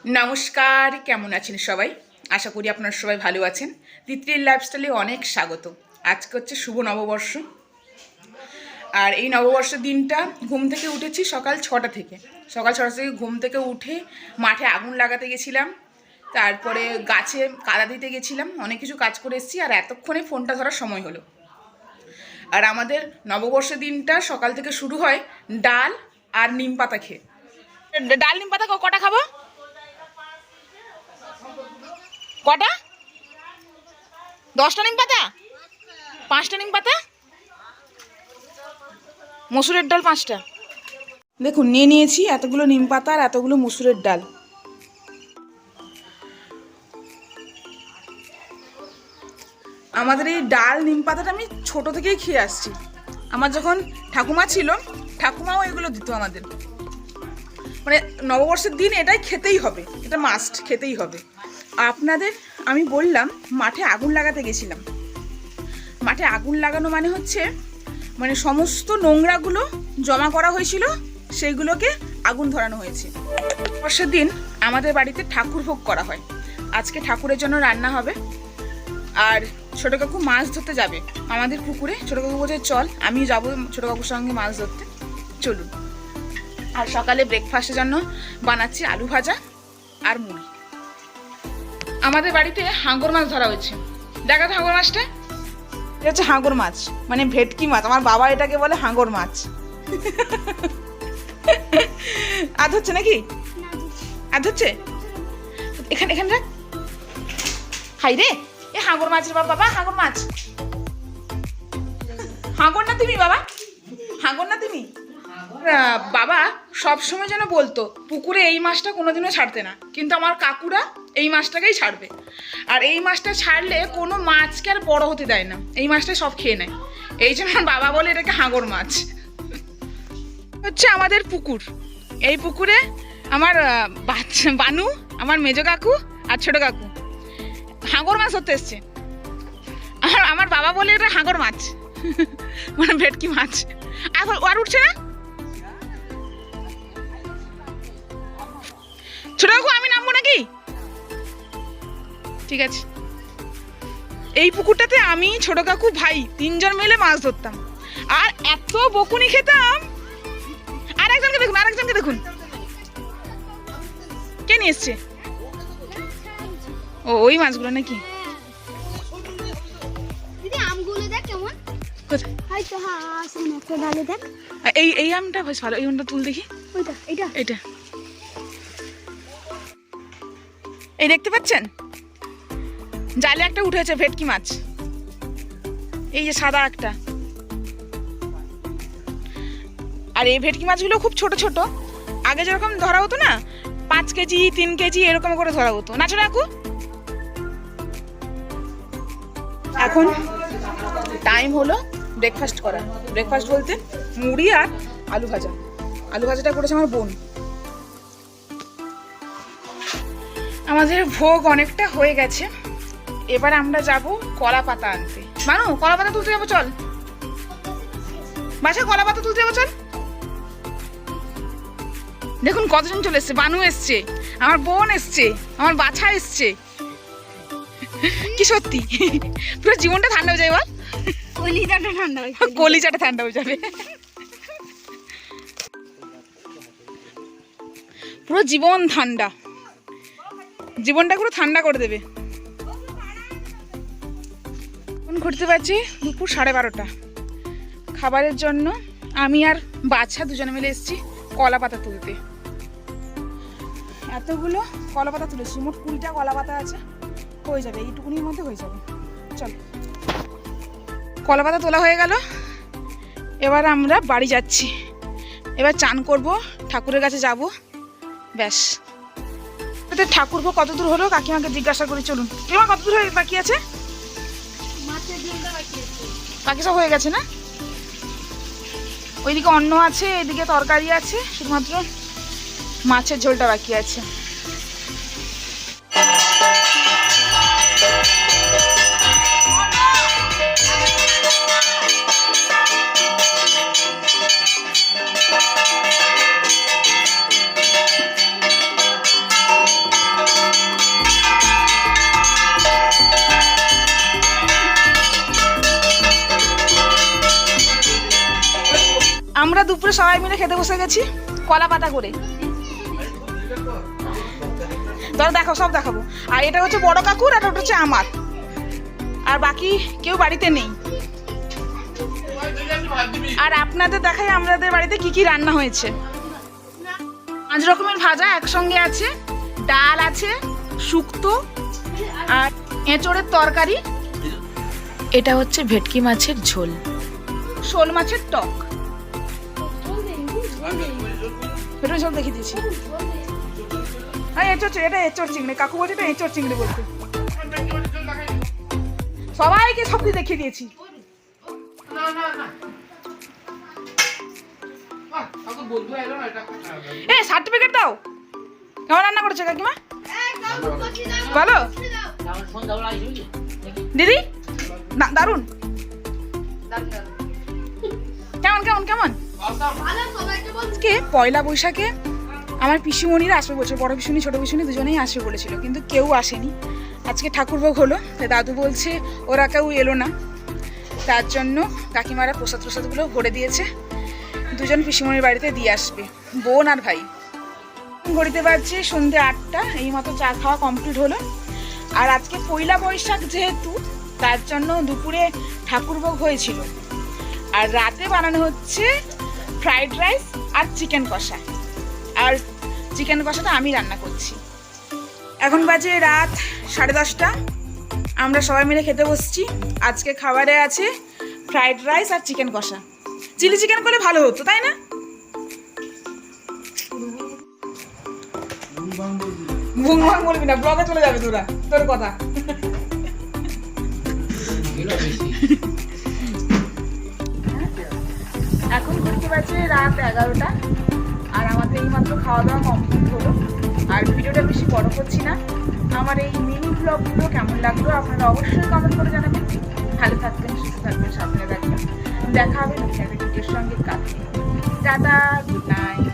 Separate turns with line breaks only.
নমস্কার, কেমন আছেন সবাই? আশা করি আপনারা সবাই ভালো আছেন। তিতলির লাইফস্টাইলে অনেক স্বাগত। আজকে হচ্ছে শুভ নববর্ষ। আর এই নববর্ষের দিনটা ঘুম থেকে উঠেছি সকাল 6টা থেকে। সকাল 6টা থেকে ঘুম থেকে উঠে মাঠে আগুন লাগাতে গেছিলাম, তারপরে গাছে কাদা দিতে গেছিলাম, অনেক কিছু কাজ করে এসেছি। আর এতক্ষণে ফোনটা ধরার সময় হলো। আর আমাদের নববর্ষের দিনটা সকাল থেকে শুরু হয় ডাল আর নিম পাতা খেয়ে। ডাল নিম পাতা কটা খাবো? কটা? 10টা নিম পাতা, 5টা নিম পাতা, মসুরের ডাল 5টা। দেখুন নিয়ে নিয়েছি এতগুলো নিম পাতা আর এতগুলো মসুরের ডাল। আমাদের এই ডাল নিম পাতাটা আমি ছোট থেকেই খেয়ে আসছি। আমার যখন ঠাকুমা ছিল, ঠাকুমাও এগুলো দিত আমাদের। মানে নববর্ষের দিন এটাই খেতেই হবে, এটা মাস্ট, খেতেই হবে। আপনাদের আমি বললাম মাঠে আগুন লাগাতে গেছিলাম। মাঠে আগুন লাগানো মানে হচ্ছে সমস্ত নোংরাগুলো জমা করা হয়েছিল, সেইগুলোকে আগুন ধরানো হয়েছে। বর্ষের দিন আমাদের বাড়িতে ঠাকুর ভোগ করা হয়। আজকে ঠাকুরের জন্য রান্না হবে। আর ছোটো কাকু মাছ ধরতে যাবে আমাদের পুকুরে। ছোটো কাকু বলছে চল, আমিও যাবো ছোটো কাকুর সঙ্গে মাছ ধরতে, চলুন। আর সকালে ব্রেকফাস্টের জন্য বানাচ্ছি আলু ভাজা আর মুড়ি। আমাদের বাড়িতে হাঙ্গর মাছ ধরা হয়েছে। দেখা তো হাঙ্গর মাছটা, এটা হচ্ছে হাঙ্গর মাছ, মানে ভেটকি মাছ। আমার বাবা এটাকে বলে হাঙ্গর মাছ। আধ হচ্ছে নাকি? আধ হচ্ছে এখানে এখানে রাখ। হাই রে, এ হাঙ্গর মাছের বাবা, হাঙ্গর মাছ। হাঙ্গর না তুমি বাবা, হাঙ্গর না তুমি। বাবা সবসময় যেন বলতো পুকুরে এই মাছটা কোনোদিনও ছাড়তে না, কিন্তু আমার কাকুরা এই মাছটাকেই ছাড়বে। আর এই মাছটা ছাড়লে কোনো মাছকে আর বড় হতে দেয় না, এই মাছটা সব খেয়ে নেয়। এই জন্য বাবা বলে এটাকে হাঙ্গর মাছ। হচ্ছে আমাদের পুকুর। এই পুকুরে আমার বানু, আমার মেজো কাকু আর ছোট কাকু হাঙ্গর মাছ ধরতে এসছে। আমার বাবা বলে এটা হাঙ্গর মাছ, মানে ভেটকি মাছ। আর উঠছে না ছোট কাকু, আমি নামবো নাকি? ঠিক আছে। এই পুকুরটাতে আমি, ছোট কাকু, ভাই 3জন মিলে মাছ ধরতাম। আর এত বকুনি খেতাম। আরেকজনকে দেখুন, আরেকজনকে দেখুন, কে নিয়ে এসছে? ও ওই মাছগুলো নাকি? এই আমটা বেশ ভালো, এই আমটা তুল দেখি। এটা এই দেখতে পাচ্ছেন, জালে একটা উঠেছে ভেটকি মাছ। এই যে সাদা একটা। আর এই ভেটকি মাছগুলো খুব ছোট ছোট। আগে যেরকম ধরা হতো না, 5 কেজি 3 কেজি এরকম করে ধরা হতো না ছোট কাকু? এখন টাইম হলো ব্রেকফাস্ট করা। ব্রেকফাস্ট বলতে মুড়ি আর আলু ভাজা। আলু ভাজাটা করেছে আমার বোন। আমাদের ভোগ অনেকটা হয়ে গেছে। এবার আমরা যাব কলা পাতা আনতে। মানু, কলা পাতা তুলতে যাবো, চল বাসা, কলা পাতা তুলতে যাবো চল। দেখুন কতজন চলে এসছে। বানু এসছে, আমার বোন এসছে, আমার বাছা এসছে। কি সত্যি পুরো জীবনটা ঠান্ডা হয়ে যায় বল, কলিজাটা ঠান্ডা হয়ে যাবে। পুরো জীবন ঠান্ডা, জীবনটা পুরো ঠান্ডা করে দেবে। ঘুরতে পারছি দুপুর 12:30। খাবারের জন্য আমি আর বাচ্চা দুজনে মিলে এসেছি কলা পাতা তুলতে। এতগুলো কলা পাতা তুলেছি, মোট 20টা কলা পাতা আছে। হয়ে যাবে, এইটুকুনির মধ্যে হয়ে যাবে। চল, কলা পাতা তোলা হয়ে গেল। এবার আমরা বাড়ি যাচ্ছি। এবার চান করব, ঠাকুরের কাছে যাব, ব্যাস। ঠাকুর ভোগ কত দূর হলো কাকিমাকে জিজ্ঞাসা করি। চলুন কাকিমা, কত দূর বাকি আছে? বাকি সব হয়ে গেছে না? ওইদিকে অন্ন আছে, এদিকে তরকারি আছে, শুধুমাত্র মাছের ঝোলটা বাকি আছে। দুপুরে সবাই মিলে খেতে বসে গেছি কলা পাতা করে। তাহলে দেখো, সব দেখাবো। আর এটা হচ্ছে বড় কাকুর, আর ওটা হচ্ছে আমার, আর বাকি কেউ বাড়িতে নেই। আর আপনাদের দেখাই আমাদের বাড়িতে কি কি রান্না হয়েছে। 5 রকমের ভাজা একসঙ্গে আছে, ডাল আছে, শুক্তো আর এঁচড়ের তরকারি। এটা হচ্ছে ভেটকি মাছের ঝোল, শোল মাছের টক। ভেটকি ঝোল দেখিয়ে দিয়েছি। হ্যাঁ এঁচড়, এটা এঁচড় চিংড়ি, কাকু বলছে এটা এঁচড় চিংড়ি বলতে। সবাইকে সব কিছু দেখিয়ে দিয়েছি। এ সার্টিফিকেট দাও। কেমন রান্না করেছে কাকিমা? ভালো দিদি, দারুন। কেমন কেমন কেমন? আজকে পয়লা বৈশাখে আমার পিসিমণিরা আসবে বলছে, বড় পিসুনি ছোট পিসুনি দুজনেই আসবে বলেছিল, কিন্তু কেউ আসেনি। আজকে ঠাকুরভোগ হলো, তাই দাদু বলছে ওরা কেউ এলো না, তার জন্য কাকিমারা প্রসাদগুলো ভরে দিয়েছে। দুজন পিসিমণির বাড়িতে দিয়ে আসবে, বোন আর ভাই। ঘড়িতে বাজছে সন্ধ্যে 8টা, এই মতো চা খাওয়া কমপ্লিট হলো। আর আজকে পয়লা বৈশাখ যেহেতু, তার জন্য দুপুরে ঠাকুরভোগ হয়েছিল, আর রাতে বানানো হচ্ছে ফ্রাইড রাইস আর চিকেন কষা। আর চিকেন কষাটা আমি রান্না করছি। এখন বাজে রাত 10:30, আমরা সবাই মিলে খেতে বসছি। আজকে খাবারে আছে ফ্রাইড রাইস আর চিকেন কষা। চিলি চিকেন করলে ভালো হতো, তাই না? ভুং ভাং বলবি না, ব্লগে চলে যাবে তোরা, তোর কথা। এখন ঘুরতে পারছে রাত 11টা, আর আমাদের এইমাত্র খাওয়া দাওয়া কমপ্লিট হলো। আর ভিডিওটা বেশি বড় করছি না। আমার এই মিনি ব্লগগুলো কেমন লাগলো আপনারা অবশ্যই কমেন্ট করে জানাবেন। ভালো থাকবেন, সুস্থ থাকবেন, সাবধানে থাকবেন। দেখা হবে নতুন একটা ভিডিওর সঙ্গে। কালকে টাটা, গুড নাইট।